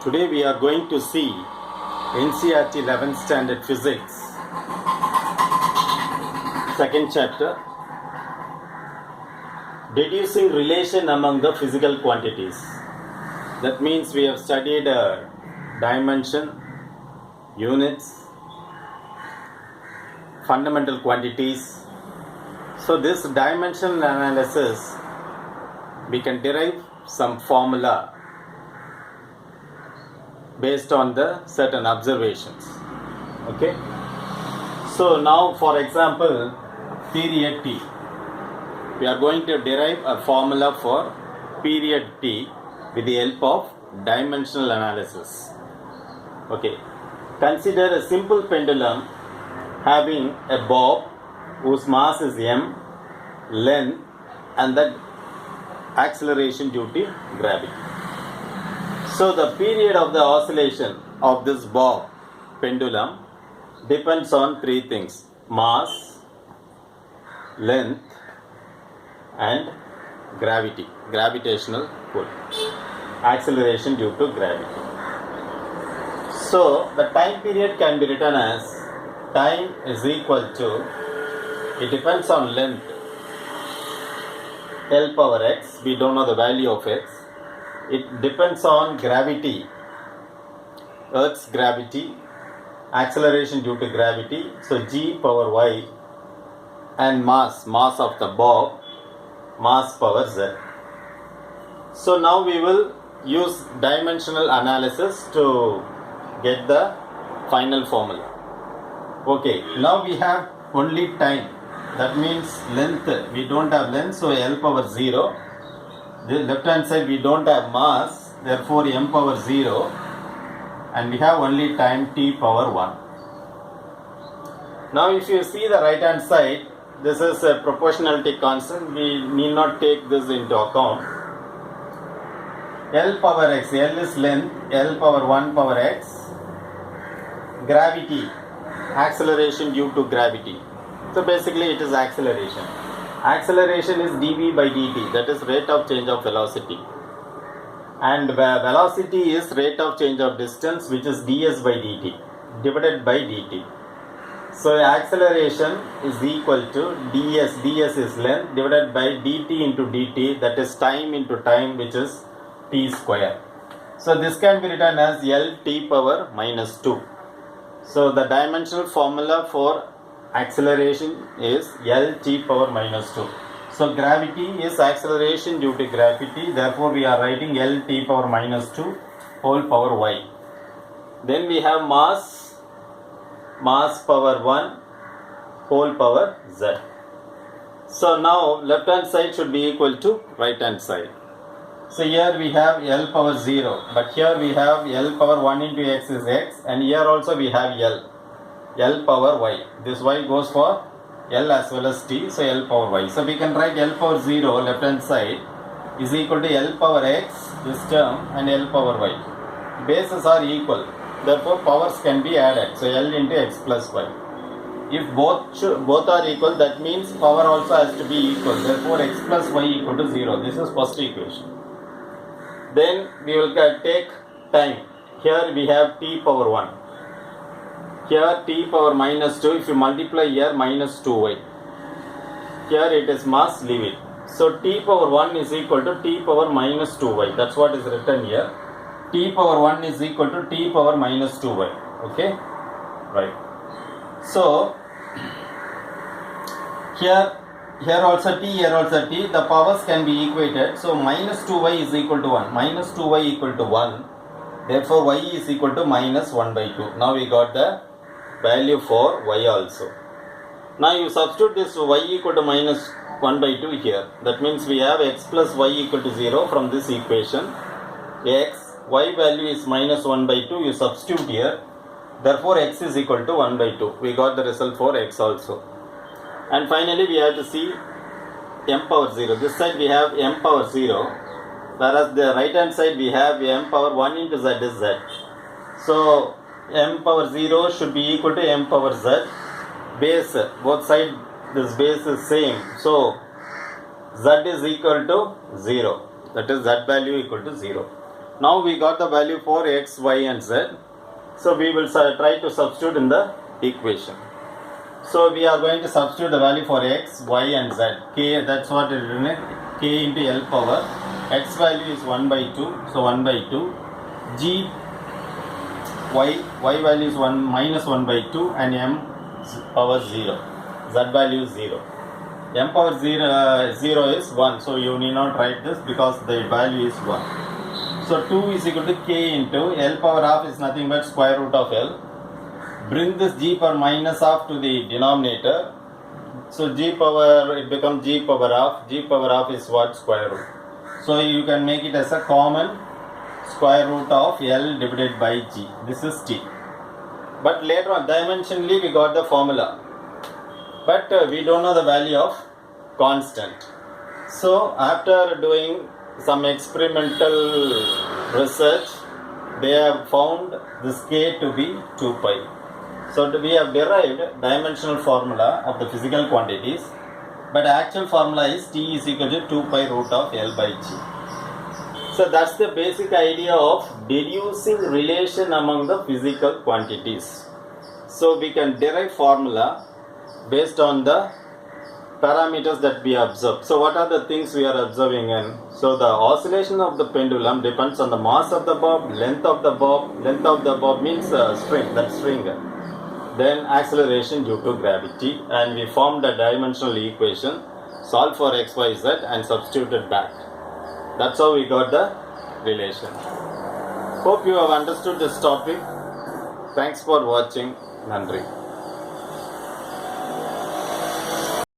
Today we are going to see NCERT 11th Standard Physics, second chapter, deducing relation among the physical quantities. That means we have studied dimension, units, fundamental quantities. So this dimensional analysis, we can derive some formula based on the certain observations. Okay, so now for example, period t, we are going to derive a formula for period t with the help of dimensional analysis. Okay, consider a simple pendulum having a bob whose mass is m, length, and the acceleration due to gravity. So the period of the oscillation of this bob pendulum depends on three things: mass, length, and gravity, gravitational pull, acceleration due to gravity. So the time period can be written as time is equal to, it depends on length, L power x, we don't know the value of x. It depends on gravity, Earth's gravity, acceleration due to gravity, so g power y, and mass of the bob, mass power z. So now we will use dimensional analysis to get the final formula. Okay, now we have only time, that means length, we don't have length, so L power 0. The left hand side we don't have mass, therefore m power 0, and we have only time t power 1. Now if you see the right hand side, this is a proportionality constant, we need not take this into account. L power x, L is length, L power 1 power x, gravity, acceleration due to gravity. So basically it is acceleration. Acceleration is dv by dt, that is rate of change of velocity, and velocity is rate of change of distance, which is ds by dt divided by dt. So acceleration is equal to ds is length, divided by dt into dt, that is time into time, which is t square. So this can be written as L t power minus 2. So the dimensional formula for acceleration is L t power minus 2. So gravity is acceleration due to gravity, therefore we are writing L t power minus 2 whole power y. Then we have mass power 1 whole power z. So now left hand side should be equal to right hand side. So here we have L power 0, but here we have L power 1 into x is x, and here also we have L power y. This y goes for L as well as t, so L power y. So we can write L power 0 left hand side is equal to L power x, this term, and L power y. Bases are equal, therefore powers can be added, so L into x plus y. If both are equal, that means power also has to be equal, therefore x plus y equal to 0. This is first equation. Then we will take time. Here we have t power 1. Here t power minus 2, if you multiply here minus 2y. Here it is mass, leave it. So t power 1 is equal to t power minus 2y. That's what is written here. T power 1 is equal to t power minus 2y. Okay? Right. So, here also t, the powers can be equated. So minus 2y is equal to 1. Minus 2y equal to 1. Therefore y is equal to minus 1 by 2. Now we got the value for y also. Now you substitute this y equal to minus 1 by 2 here. That means we have x plus y equal to 0 from this equation. Y value is minus 1 by 2. You substitute here. Therefore x is equal to 1 by 2. We got the result for x also. And finally we have to see m power 0. This side we have m power 0, whereas the right hand side we have m power 1 into z is z. So m power 0 should be equal to m power z. Base, both sides this base is same. So z is equal to 0. That is z value equal to 0. Now we got the value for x, y and z. So we will try to substitute in the equation. So we are going to substitute the value for x, y and z. K, that's what it is, k into L power. X value is 1 by 2, so 1 by 2. G, y value is 1 minus 1 by 2 and m power 0. Z value is 0. M power 0 is 1, so you need not write this because the value is 1. So 2 is equal to k into L power half is nothing but square root of L. Bring this g power minus half to the denominator. So g power, it becomes g power half. G power half is what? Square root. So you can make it as a common square root of L divided by g. This is t. But later on, dimensionally we got the formula. But we don't know the value of constant. So after doing some experimental research, they have found this k to be 2 pi. So we have derived dimensional formula of the physical quantities, but actual formula is t is equal to 2 pi root of L by g. So that's the basic idea of deducing relation among the physical quantities. So we can derive formula based on the parameters that we observe. So what are the things we are observing in? So the oscillation of the pendulum depends on the mass of the bob, length of the bob. Length of the bob means string, that string. Then acceleration due to gravity, and we formed a dimensional equation, solved for x, y, z and substituted back. That's how we got the relation. Hope you have understood this topic. Thanks for watching. Nandri.